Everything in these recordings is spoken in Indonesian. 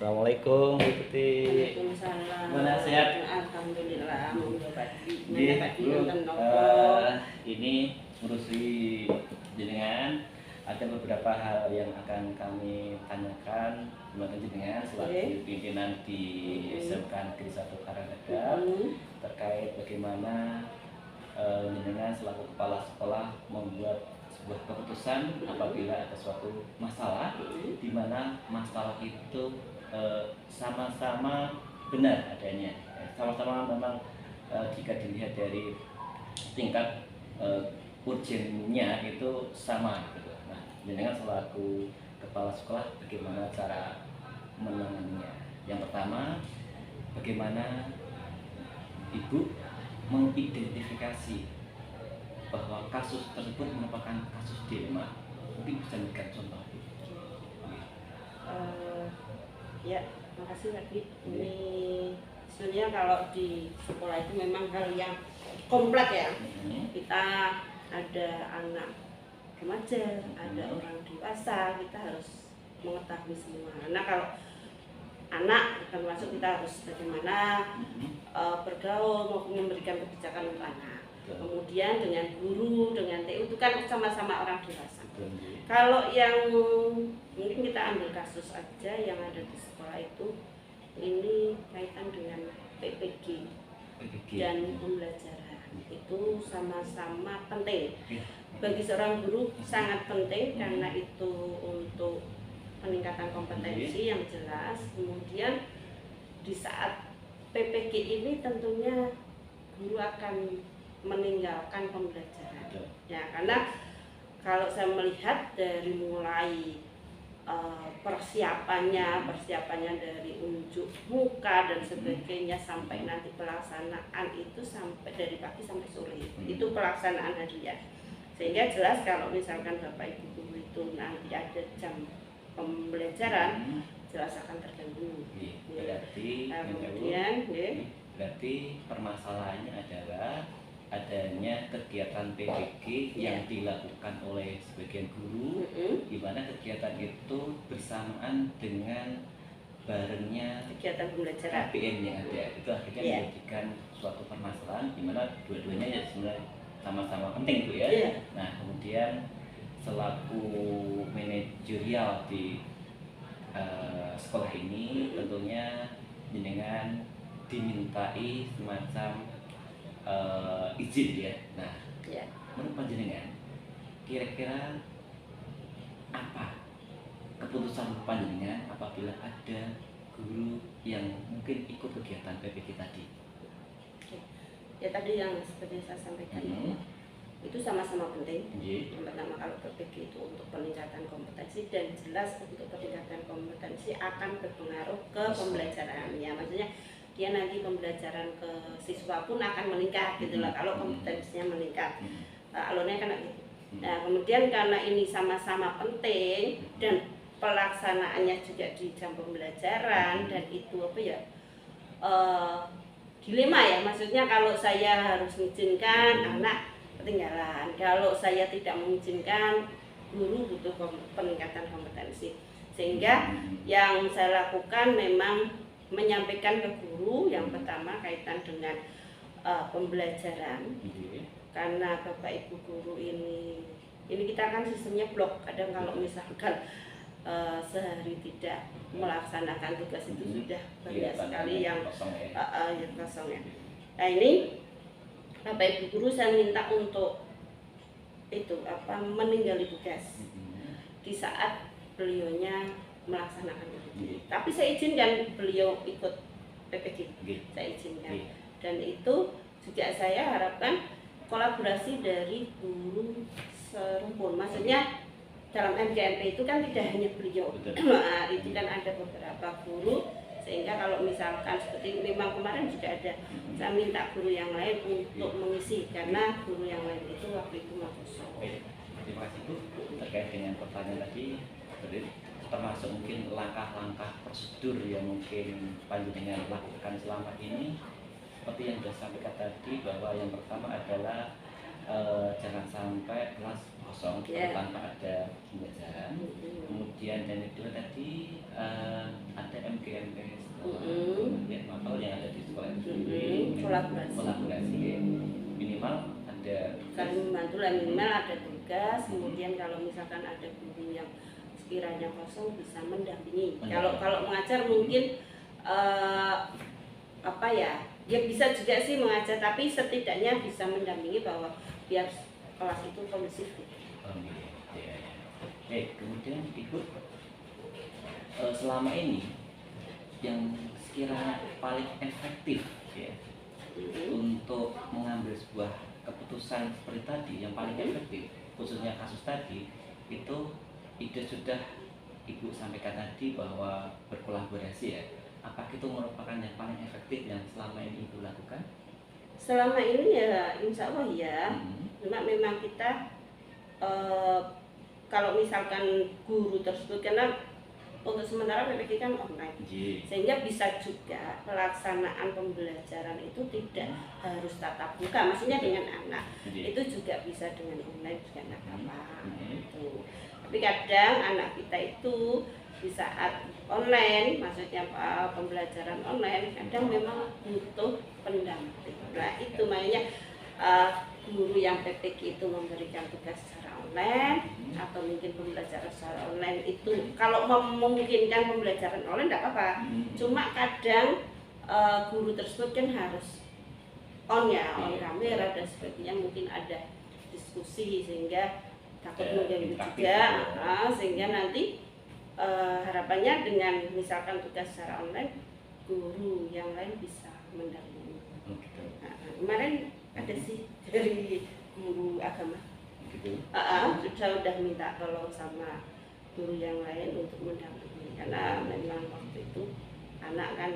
Assalamualaikum Bu Tuti. Waalaikumsalam. Mana sehat? Alhamdulillah. Ini ngurusi jenengan, ada beberapa hal yang akan kami tanyakan kepada jenengan selaku pimpinan di SMK Negeri 1 Karangkedap terkait bagaimana jenengan selaku kepala sekolah membuat sebuah keputusan apabila ada suatu masalah di mana masalah itu sama-sama benar adanya, sama-sama memang jika dilihat dari tingkat urgennya itu sama gitu. Nah, jenengan selaku kepala sekolah bagaimana cara menanganinya? Yang pertama, bagaimana Ibu mengidentifikasi bahwa kasus tersebut merupakan kasus dilema? Mungkin bisa memberikan contoh. Ya, makasih tadi. Ini sebenarnya kalau di sekolah itu memang hal yang kompleks ya. Kita ada anak remaja, ada orang dewasa, kita harus mengetahui semua. Nah, kalau anak termasuk kita harus bagaimana bergaul maupun memberikan kebijakan untuk anak. Kemudian dengan guru, dengan TU itu kan sama-sama orang dewasa. Kalau yang mungkin kita ambil kasus aja yang ada di sekolah itu, ini kaitan dengan PPG dan pembelajaran, itu sama-sama penting. Bagi seorang guru sangat penting karena itu untuk peningkatan kompetensi yang jelas. Kemudian di saat PPG ini tentunya guru akan meninggalkan pembelajaran. Ya, karena kalau saya melihat dari mulai persiapannya dari unjuk muka dan sebagainya sampai nanti pelaksanaan itu sampai dari pagi sampai sore itu pelaksanaan harian, sehingga jelas kalau misalkan Bapak Ibu guru itu nanti ada jam pembelajaran jelas akan terganggu. Berarti permasalahannya adalah adanya kegiatan PPG yang dilakukan oleh sebagian guru, di mana kegiatan itu bersamaan dengan barengnya kegiatan pembelajaran KPM yang ada. Itu akhirnya menjadikan suatu permasalahan di mana dua-duanya ya sebenarnya sama-sama penting Bu ya. Nah, kemudian selaku manajerial di sekolah ini tentunya jenengan dimintai semacam izin ya. Nah, menurut panjenengan kira-kira apa keputusan panjenengan apabila ada guru yang mungkin ikut kegiatan PPG tadi? Ya, tadi yang seperti saya sampaikan itu sama-sama penting. Yang pertama, kalau PPG itu untuk peningkatan kompetensi dan jelas untuk peningkatan kompetensi akan berpengaruh ke pembelajarannya. Maksudnya dia nanti pembelajaran ke siswa pun akan meningkat gitu lah kalau kompetensinya meningkat. Alurnya kan gitu. Nah, kemudian karena ini sama-sama penting dan pelaksanaannya juga di jam pembelajaran dan itu dilema ya, maksudnya kalau saya harus mengizinkan anak ketinggalan, kalau saya tidak mengizinkan guru butuh peningkatan kompetensi, sehingga yang saya lakukan memang menyampaikan ke guru yang pertama kaitan dengan pembelajaran, karena Bapak Ibu guru ini kita kan sistemnya blok, kadang kalau misalkan sehari tidak melaksanakan tugas itu sudah banyak sekali yang kosong ya. Nah, ini Bapak Ibu guru saya minta untuk itu meninggali tugas di saat beliaunya melaksanakan itu. Tapi saya izinkan beliau ikut PPG, saya izinkan. Dan itu juga saya harapkan kolaborasi dari guru serumpun. Maksudnya dalam MGMP itu kan tidak hanya beliau, itu kan ada beberapa guru, sehingga kalau misalkan seperti memang kemarin juga ada, saya minta guru yang lain untuk mengisi karena guru yang lain itu waktu itu mau kosong. Terima kasih Bu. Terkait dengan pertanyaan tadi, termasuk mungkin langkah-langkah prosedur yang mungkin panjenengan lakukan selama ini, seperti yang sudah sampaikan tadi, bahwa yang pertama adalah jangan sampai kelas kosong tanpa ada pembelajaran. Kemudian dan kedua tadi ada MGMP kemudian mapel yang ada di sekolah itu sendiri kolaborasi minimal ada saling membantu lah, minimal ada tugas. Kemudian kalau misalkan ada guru yang sekiranya kosong bisa mendampingi. Kalau mengajar mungkin apa ya, dia bisa juga sih mengajar, tapi setidaknya bisa mendampingi bahwa biar kelas itu kondusif. Kemudian Ibu selama ini yang sekiranya paling efektif ya untuk mengambil sebuah keputusan seperti tadi, yang paling efektif khususnya kasus tadi itu ide sudah Ibu sampaikan tadi bahwa berkolaborasi ya. Apakah itu merupakan yang paling efektif yang selama ini Ibu lakukan? Selama ini ya insya Allah ya. Cuma memang kita kalau misalkan guru tersebut, karena untuk sementara PPG kan online, sehingga bisa juga pelaksanaan pembelajaran itu tidak harus tatap muka, maksudnya dengan anak itu juga bisa dengan online juga nggak apa-apa gitu. Tapi kadang anak kita itu di saat online, maksudnya pembelajaran online, kadang memang butuh pendamping. Nah itu makanya guru yang PPG itu memberikan tugas secara online atau mungkin pembelajaran secara online itu kalau memungkinkan pembelajaran online tidak apa-apa. Cuma kadang guru tersebut kan harus on kamera dan sebagainya, mungkin ada diskusi sehingga takut mengganggu juga, sehingga nanti harapannya dengan misalkan tugas secara online, guru yang lain bisa mendampingi. Kemarin ada sih dari guru agama, sudah minta tolong sama guru yang lain untuk mendampingi, karena memang waktu itu anak kan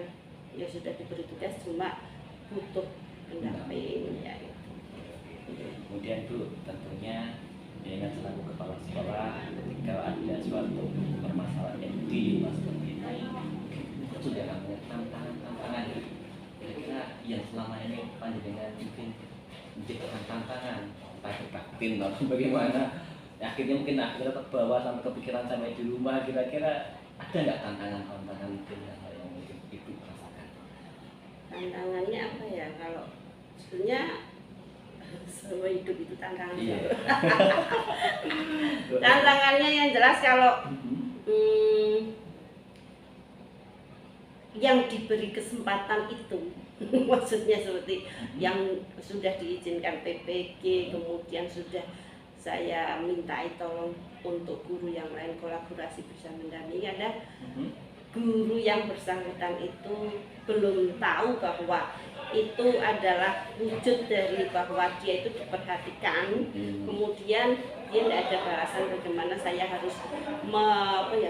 ya sudah diberi tugas, cuma butuh pendamping ya. Kemudian Bu, tentunya dengan selaku kepala sekolah ketika ada suatu permasalahan yang di seperti ini itu sudah punya tantangan kira-kira yang selama ini panjenengan mungkin menciptakan tantangan entah batin atau bagaimana akhirnya terbawa sampai kepikiran sampai di rumah, kira-kira ada nggak tantangan mungkin yang mungkin Ibu rasakan? Tantangannya apa ya, kalau sebenarnya semua hidup itu tantangan. Tantangannya yang jelas kalau yang diberi kesempatan itu maksudnya seperti yang sudah diizinkan PPG, kemudian sudah saya mintai tolong untuk guru yang lain kolaborasi bisa mendampingi, ada guru yang bersangkutan itu belum tahu bahwa itu adalah wujud dari bahwa dia itu diperhatikan, kemudian dia tidak ada balasan bagaimana saya harus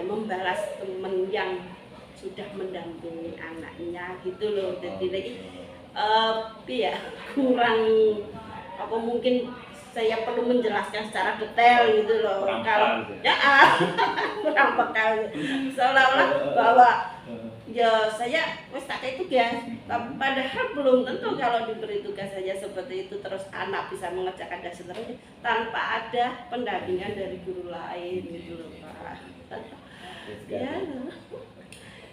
membalas teman yang sudah mendampingi anaknya gitu loh. Jadi lagi ya kurang apa, mungkin saya perlu menjelaskan secara detail gitu loh. Kalau ya kurang bekal seolah-olah bahwa ya saya wes tak kayak tugas, padahal belum tentu kalau diberi tugas saja seperti itu terus anak bisa mengerjakan dan seterusnya tanpa ada pendampingan dari guru lain gitu loh Pak.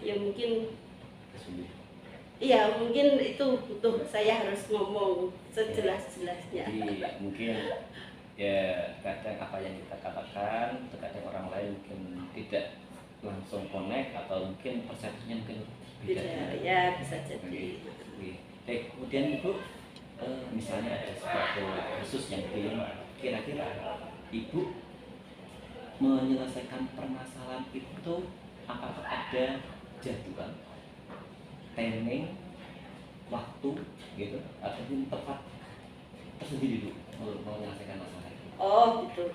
Ya mungkin iya, mungkin itu butuh saya harus ngomong sejelas-jelasnya. Jadi mungkin ya kadang apa yang kita katakan terkadang orang lain mungkin tidak langsung connect atau mungkin persepsinya mungkin beda. Ya bisa jadi. Kemudian Ibu misalnya ada suatu kasus yang kira-kira Ibu menyelesaikan permasalahan itu, apakah ada jadwal, timing, waktu gitu, ataupun tempat tersendiri dulu menyelesaikan masalah itu? Oh gitu.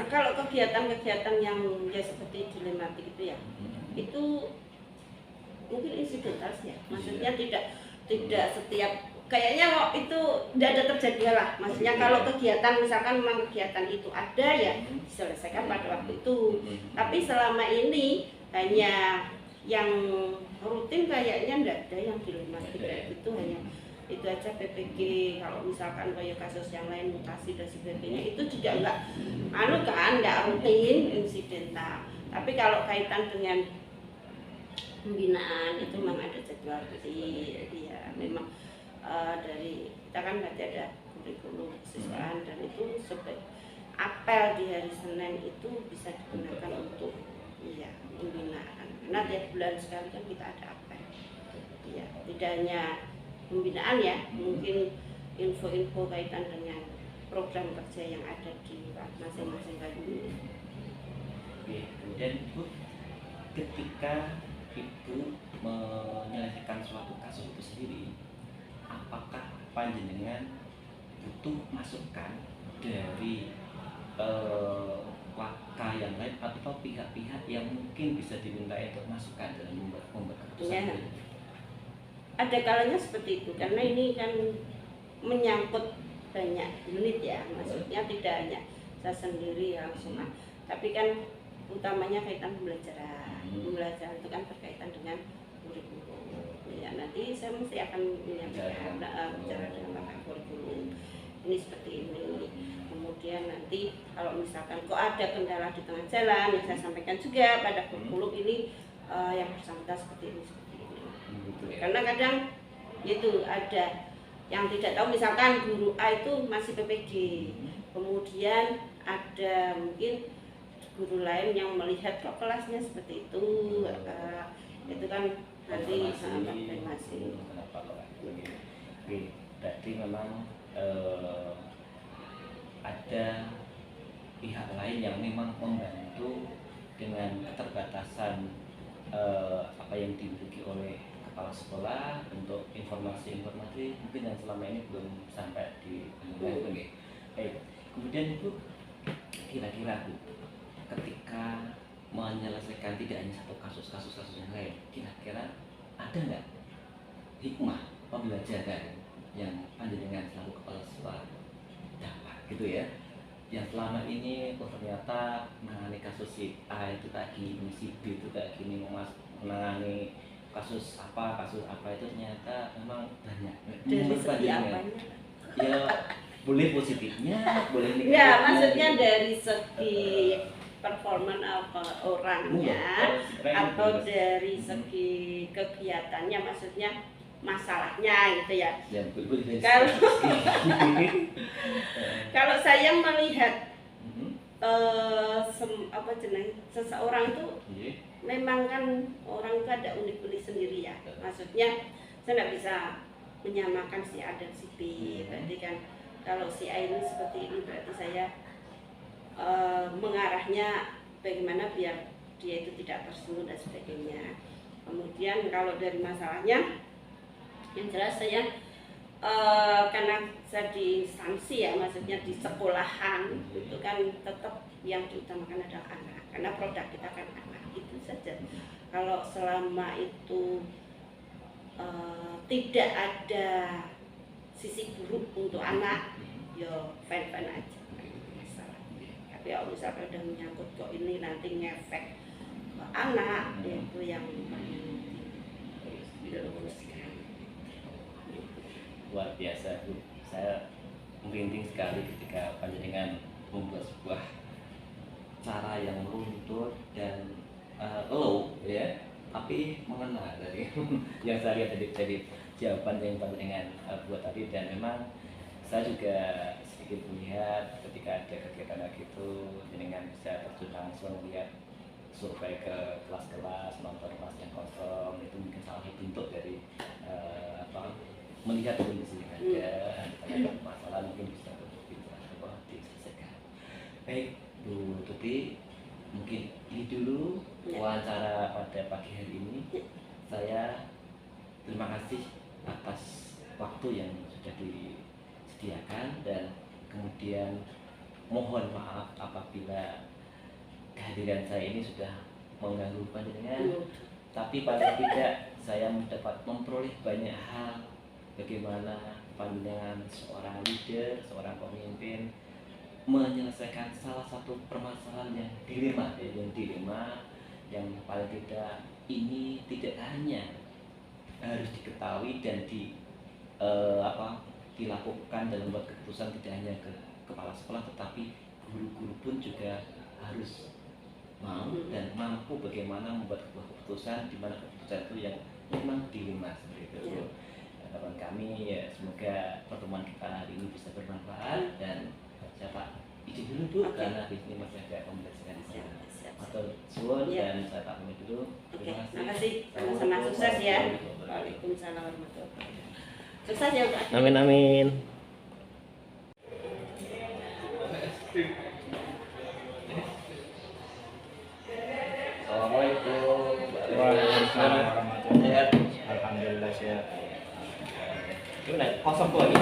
Kalau kegiatan-kegiatan yang ya seperti dilematik itu ya, itu mungkin insidental ya, maksudnya tidak setiap kayaknya kok itu tidak ada terjadi lah, maksudnya kalau kegiatan misalkan memang kegiatan itu ada ya diselesaikan pada waktu itu. Tapi selama ini hanya yang rutin kayaknya tidak ada yang dilematik kayak gitu, hanya itu aja PPG. Kalau misalkan kayak kasus yang lain mutasi dan sebagainya itu juga nggak rutin, insidental. Tapi kalau kaitan dengan pembinaan itu memang ada jadwal ya memang dari kita kan berarti ada kurikulum siswaan dan itu sebagai apel di hari Senin itu bisa digunakan untuk ya pembinaan karena tiap bulan sekali kan kita ada apel ya tidak hanya pembinaan ya mungkin info-info kaitan dengan program kerja yang ada di masing-masing kayu. Oke, kemudian Ibu ketika Ibu menyelesaikan suatu kasus itu sendiri, apakah panjenengan butuh masukan dari waka yang lain atau pihak-pihak yang mungkin bisa diminta untuk masukan dalam membuat keputusan Ya. itu? Ada kalanya seperti itu karena ini kan menyangkut banyak unit ya, maksudnya tidak hanya saya sendiri langsung, tapi kan utamanya kaitan pembelajaran. Pembelajaran itu kan berkaitan dengan kurikulum. Ya nanti saya mesti akan menyampaikan bicara dengan pakar kurikulum. Ini seperti ini. Kemudian nanti kalau misalkan kok ada kendala di tengah jalan, yang saya sampaikan juga pada kurikulum ini yang bersangkutan seperti ini. Karena kadang itu ada yang tidak tahu, misalkan guru A itu masih PPG, kemudian ada mungkin guru lain yang melihat kok kelasnya seperti itu kan nanti konfirmasi. Kenapa kok begini? Oke, berarti memang ada pihak lain yang memang membantu dengan keterbatasan apa yang dimiliki oleh kepala sekolah untuk informasi-informasi mungkin yang selama ini belum sampai di Baik. Kemudian Ibu kira-kira Bu, ketika menyelesaikan tidak hanya satu kasus yang lain, kira-kira ada nggak hikmah pembelajaran yang panjenengan selalu kepala sekolah dapat gitu ya? Yang selama ini ternyata menangani kasus si A itu tadi, si B itu tadi, ini menangani kasus apa itu ternyata memang banyak. Dari segi apanya? Ya boleh positifnya, boleh negatifnya. Ya maksudnya dari segi performan apa orangnya atau dari segi kegiatannya, maksudnya masalahnya gitu ya. Kalau saya melihat seseorang itu memang kan orang itu ada unik-unik sendiri ya, maksudnya saya tidak bisa menyamakan si A dan si B. Berarti kan kalau si A ini seperti ini berarti saya mengarahnya bagaimana biar dia itu tidak tersinggung dan sebagainya. Kemudian kalau dari masalahnya yang jelas saya karena saya di instansi ya, maksudnya di sekolahan itu kan tetap yang diutamakan adalah anak, karena produk kita kan anak, itu saja. Kalau selama itu tidak ada sisi buruk untuk anak, ya fine-fine aja, masalah. Tapi kalau misalkan udah menyangkut kok ini nanti ngefek ke anak, itu yang luar biasa Bu, saya merinding sekali ketika panjenengan membuat sebuah cara yang runtut dan low ya, tapi mengena dari yang saya lihat dari jawaban yang panjenengan buat tadi. Dan memang saya juga sedikit melihat ketika ada kegiatan kayak gitu, jenengan bisa terjun langsung melihat survei ke kelas-kelas, nonton kelas yang kosong, itu mungkin salah satu bentuk dari melihat kondisi yang ada, ada masalah mungkin bisa diselesaikan. Baik Bu Tuti, mungkin ini dulu wawancara pada pagi hari ini. Saya terima kasih atas waktu yang sudah disediakan, dan kemudian mohon maaf apabila kehadiran saya ini sudah mengganggu panjenengan, tapi paling tidak saya dapat memperoleh banyak hal bagaimana pandangan seorang leader, seorang pemimpin menyelesaikan salah satu permasalahan yang dilema yang paling tidak ini tidak hanya harus diketahui dan dilakukan dalam buat keputusan tidak hanya ke kepala sekolah, tetapi guru-guru pun juga harus mau dan mampu bagaimana membuat sebuah keputusan di mana keputusan itu yang memang dilema seperti itu. Harapan kami ya semoga pertemuan kita hari ini bisa bermanfaat dan siapa izin dulu Bu karena di sini masih ada komunikasi di sana. Atau suwun dan saya pamit dulu. Terima kasih. Sama-sama sukses ya. Waalaikumsalam warahmatullahi wabarakatuh. Sukses ya Pak. Amin amin. Assalamualaikum. Waalaikumsalam warahmatullahi wabarakatuh. Alhamdulillah sehat. Gimana? Kosong tuh lagi?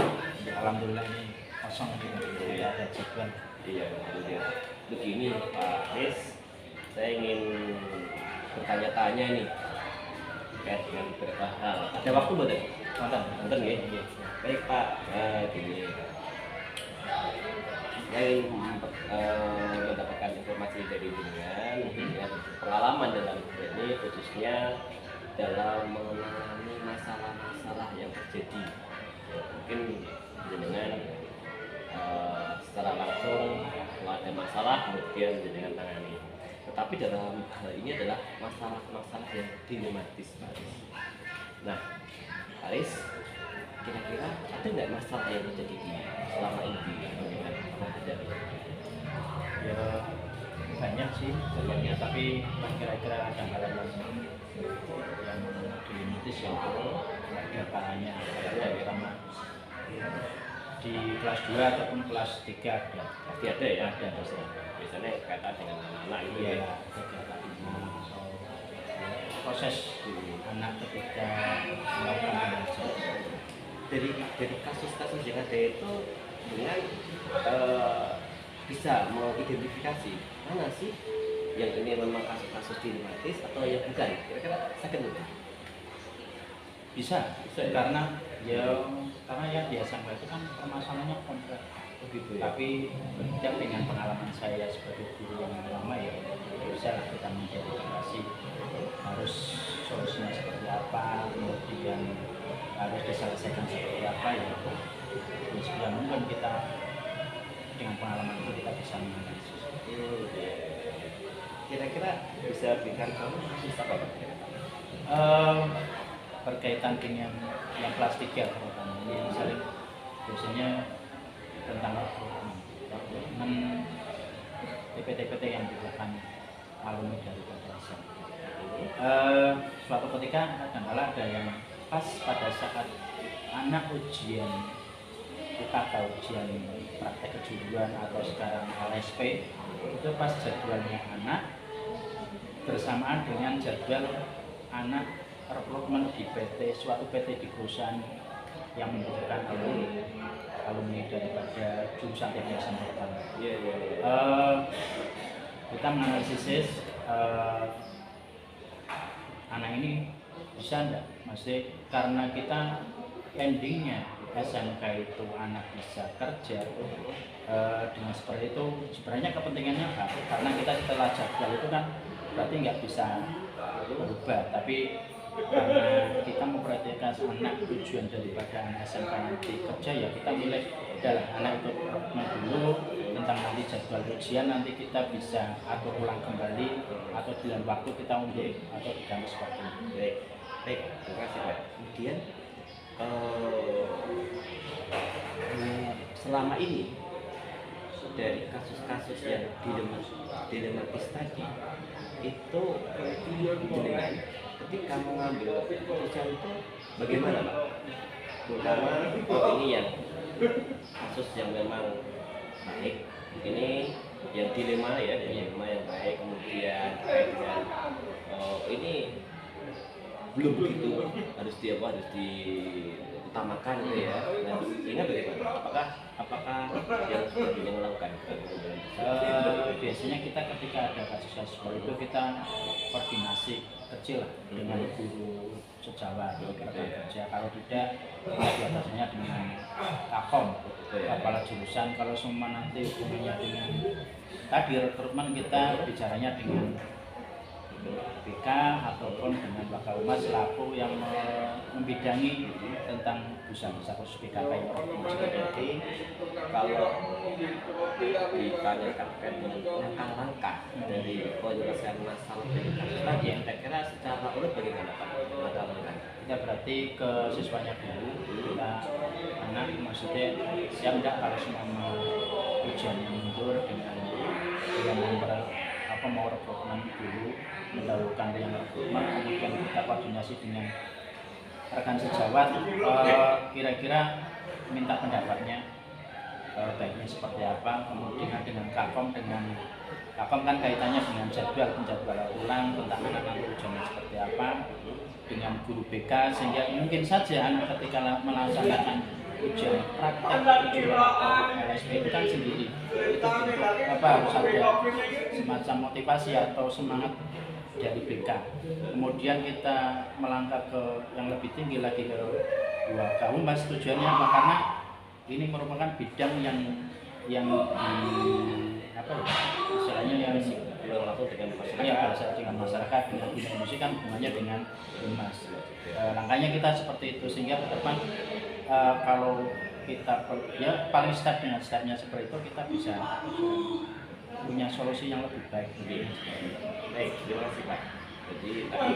Alhamdulillah ini kosong tidak ada jadwal. Iya, betul ya. Begini Pak Des, saya ingin bertanya-tanya nih terkait dengan beberapa hal. Ada waktu betul? Nonton ya? Baik Pak, gini. Saya ingin mendapatkan informasi dari jenengan, dengan pengalaman dalam ini khususnya dalam menangani masalah-masalah yang terjadi. Mungkin jenengan secara langsung kalau ada masalah kemudian jenengan tangani. Tetapi dalam hal ini adalah masalah-masalah yang dilematis, Pak Aris. Nah, Pak Aris, kira-kira ada nggak masalah yang terjadi selama ini dengan menghadapi? Ya banyak sih sebenarnya, tapi kira-kira ada hal yang dilematis yang ada kalanya ada terutama di kelas 2 ataupun kelas 3 ada. Pasti ada ya? Ada. Biasanya kaitan dengan anak-anak itu Iya, ya. kegiatan atau proses anak ketika melakukan belajar. Dari kasus-kasus yang ada itu dengan bisa mengidentifikasi mana sih yang ini memang kasus-kasus dilematis atau yang bukan, kira-kira second itu Bisa ya? karena ya biasa itu kan permasalahannya kompleks. Begitu ya. Tapi berbicara dengan pengalaman saya sebagai guru yang lama ya bisa lah kita mengidentifikasi harus solusinya seperti apa, kemudian harus diselesaikan seperti apa ya. Sebelum mungkin kita dengan pengalaman itu kita bisa menganalisis. Kira-kira bisa berikan kamu kasus apa Pak? Berkaitan dengan yang kelas 3 terutama ini misalnya biasanya tentang recruitment TPT-TPT yang dilakukan alumni dari kekerasan. Suatu ketika kadang-kala ada yang pas pada saat anak ujian UKK, ujian praktek kejuruan atau sekarang LSP, itu pas jadwalnya anak bersamaan dengan jadwal anak rekrutmen di PT, suatu PT di perusahaan yang membutuhkan alumni daripada jurusan teknik sempurna. Iya. Kita menganalisis anak ini bisa enggak, masih karena kita endingnya SMK itu anak bisa kerja dengan seperti itu sebenarnya kepentingannya apa? Karena kita setelah jadwal itu kan berarti nggak bisa berubah, tapi karena kita memperhatikan anak tujuan daripada anak SMK nanti kerja ya kita milih adalah anak itu dulu tentang nanti jadwal ujian nanti kita bisa atur ulang kembali atau dalam waktu kita undur atau diganti seperti ini. Baik, terima kasih Pak. Kemudian selama ini dari kasus-kasus yang dilematis tadi itu jenengan ketika mengambil keputusan itu bagaimana Pak? Terutama ini yang kasus yang memang baik, ini yang dilema ya, dilema yang baik, kemudian dengan ini belum begitu harus diutamakan gitu ya. Nah, sehingga bagaimana? Apakah yang selanjutnya melakukan? Biasanya kita ketika ada kasus-kasus seperti itu kita koordinasi kecil lah dengan guru sejawat rekan kerja. Kalau tidak biasanya dengan Kakom kepala jurusan. Kalau semua nanti hubungannya dengan tadi rekrutmen kita bicaranya dengan BK ataupun dengan Wakahumas selaku yang membidangi tentang busa khusus BKK yang Jadi kalau ditanyakan terkait dengan langkah-langkah dari penyelesaian masalah dari kasus tadi, kira-kira secara urut bagaimana Pak langkah-langkah? kita berarti ke siswanya dulu, kita anak maksudnya siap nggak kalau semua ujian yang mundur dengan mau rekrutmen dulu, mendahulukan yang rekrutmen, kemudian kita koordinasi dengan rekan sejawat, kira-kira minta pendapatnya baiknya seperti apa, kemudian dengan Kakom kan kaitannya dengan penjadwalan ulang tentang anak-anak ujiannya seperti apa, dengan guru BK, sehingga mungkin saja anak ketika melaksanakan ujian praktek ujian atau LSP itu kan sendiri itu harus ada semacam motivasi atau semangat dari BK. Kemudian kita melangkah ke yang lebih tinggi lagi ke Wakahumas, tujuannya apa? Karena ini merupakan bidang yang istilahnya yang langsung dengan masyarakat. Iya, berasal dengan masyarakat, dengan dunia musik kan hubungannya dengan humas. Langkahnya kita seperti itu, sehingga ke depan kalau kita ya paling stepnya seperti itu, kita bisa punya solusi yang lebih baik. Baik, terima kasih Pak. Jadi tadi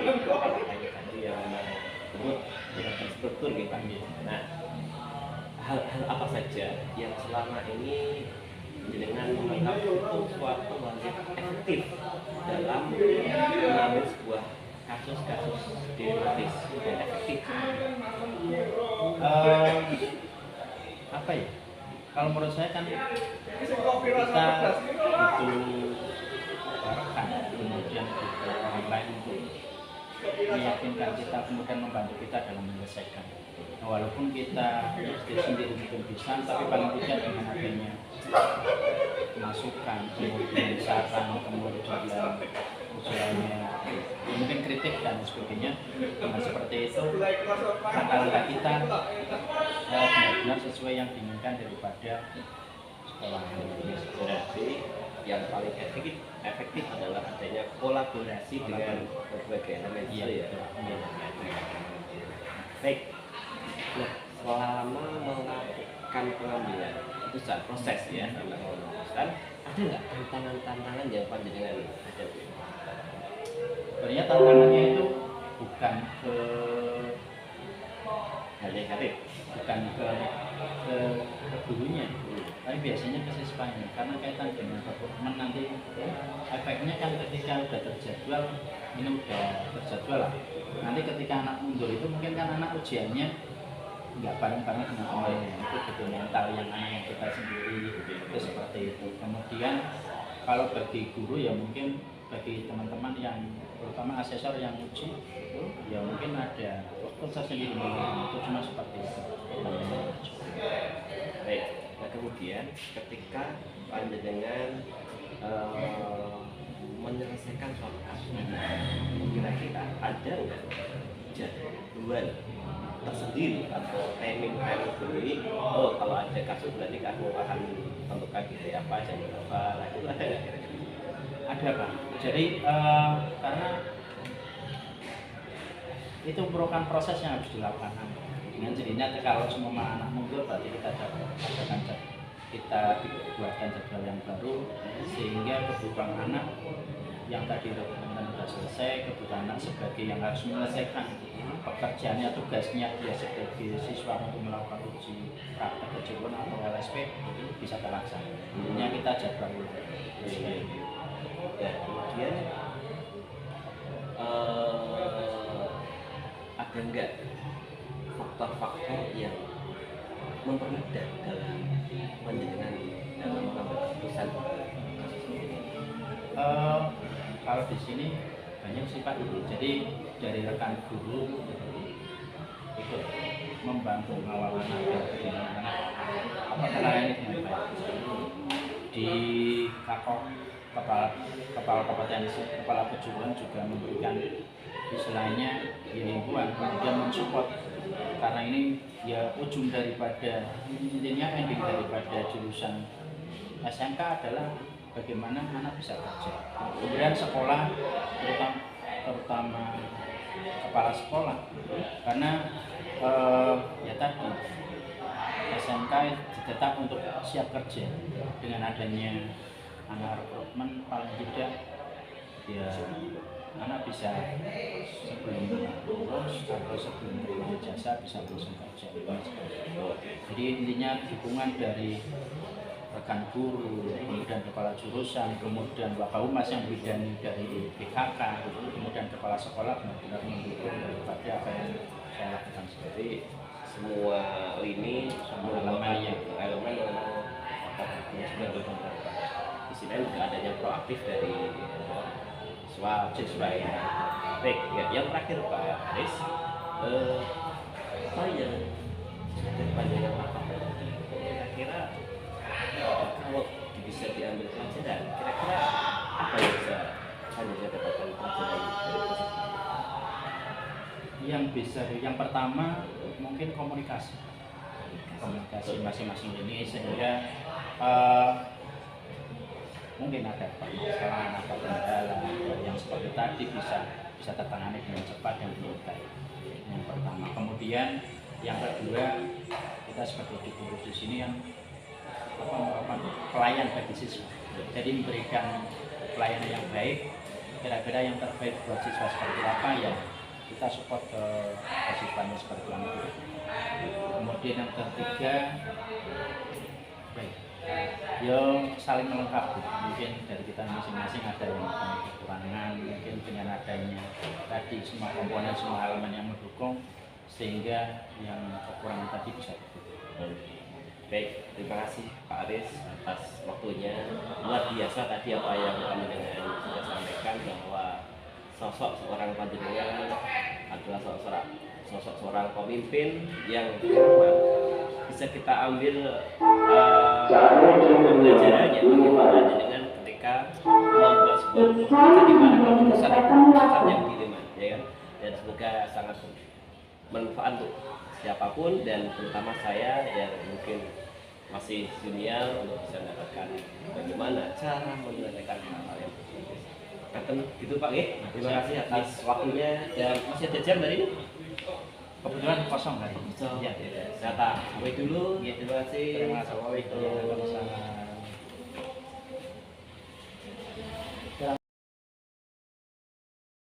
yang disebut dengan struktur gitu Pak. Nah, hal apa saja yang selama ini dengan menganggap itu suatu hal yang efektif dalam mengambil sebuah kasus-kasus dilematis dan efektif. Apa ya? Kalau menurut saya kan kita butuh rekan, kemudian butuh orang lain untuk meyakinkan kita, kemudian membantu kita dalam menyelesaikan. Walaupun kita sendiri mungkin bisa, tapi paling tidak dengan adanya masukan, kemudian saran, kemudian usulannya, mungkin kritik dan sebagainya. Nah, seperti itu langkah-langkah kita benar-benar sesuai yang diinginkan daripada sekolah ini. Berarti yang paling efektif adalah adanya kolaborasi dengan berbagai elemen. Iya. Baik. Nah, selama melakukan pengambilan keputusan proses ya, memutuskan, ada nggak tantangan-tantangan yang panjenengan hadapi? Sebenarnya tantangannya itu bukan ke Hal negatif. bukan ke gurunya, tapi biasanya ke siswanya, karena kaitan dengan rekrutmen nanti efeknya kan ketika udah terjadwal, ini udah terjadwal lah. Nanti ketika anak mundur itu mungkin kan anak ujiannya nggak bareng-bareng dengan temannya, itu betul mental yang anak yang kita sendiri itu seperti itu. Kemudian kalau bagi guru ya mungkin bagi teman-teman yang terutama asesor yang uji ya mungkin ada waktu sendiri, itu cuma seperti itu. Baik. Nah, kemudian ketika panjenengan menyelesaikan suatu kasus, kira-kira ada nggak jadwal tersendiri atau timing sendiri? Oh, kalau ada kasus berarti aku akan tentukan gitu apa jam berapa. Nah, itu ada nggak kira-kira? Ada Pak. Jadi karena itu merupakan proses yang harus dilakukan. Dengan jadinya kalau semua anak mundur berarti kita buatkan jadwal yang baru, sehingga kebutuhan anak yang tadi rekomendasi sudah selesai, kebutuhan anak sebagai yang harus menyelesaikan pekerjaannya, tugasnya dia sebagai siswa untuk melakukan uji praktek kejuruan atau LSP bisa terlaksana. Intinya kita jadwal dulu. Dan kemudian ada enggak faktor-faktor yang mempermudah dalam panjenengan dalam mengambil keputusan kasus ini? Kalau di sini banyak sifat itu. Jadi dari rekan guru ikut membantu mengawal anak bagaimana apakah ini dengan baik. Di Kakom kepala kompetensi, kepala kejuruan juga memberikan istilahnya ya himbuan, kemudian mensupport, karena ini ya ujung daripada intinya ending daripada jurusan SMK adalah bagaimana anak bisa kerja. Kemudian sekolah terutama terutama kepala sekolah, karena ya tadi SMK dicetak untuk siap kerja. Dengan adanya anak rekrutmen paling tidak ya anak bisa sebelum lulus atau sebelum terima jasa bisa langsung kerja. Jadi intinya dukungan dari rekan guru, kemudian kepala jurusan, kemudian Wakahumas yang bidani dari PKK, kemudian kepala sekolah benar-benar mendukung daripada apa yang saya lakukan sendiri. Semua lini, Semua elemen istilahnya juga adanya proaktif dari siswa ya. Baik, ya, yang terakhir Pak Aris, apa yang pandangan Pak tadi kira-kira kalau bisa diambil pelajaran, kira-kira apa yang bisa Anda dapatkan pelajaran dari Yang pertama mungkin komunikasi masing-masing ini, sehingga mungkin ada permasalahan atau kendala yang seperti tadi bisa tertangani dengan cepat dan dengan baik. Yang pertama. Kemudian yang kedua, kita sebagai guru di sini yang pelayan bagi siswa. Jadi memberikan pelayanan yang baik, kira-kira yang terbaik buat siswa seperti apa ya kita support ke siswanya seperti itu. Kemudian yang ketiga, baik, yang saling melengkapi. Mungkin dari kita masing-masing ada yang punya kekurangan, mungkin dengan adanya tadi semua komponen, semua elemen yang mendukung, sehingga yang kekurangan tadi bisa ditutup. Baik, terima kasih Pak Aris atas waktunya. Luar biasa tadi apa yang kami dengan sudah sampaikan, bahwa sosok seorang panjenengan adalah sosok seorang pemimpin yang memang bisa kita ambil pembelajarannya bagaimana dengan ketika membuat sebuah keputusan di mana keputusan itu yang dilihat, ya kan? Dan semoga sangat bermanfaat untuk siapapun dan terutama saya yang mungkin masih junior untuk bisa mendapatkan bagaimana cara menyelesaikan hal-hal yang positif. Gitu Pak ya. Terima kasih atas waktunya dan masih ada jam dari ini. Kebetulan kosong hari ini. Ya, data. Sampai dulu. Terima kasih. Terima kasih.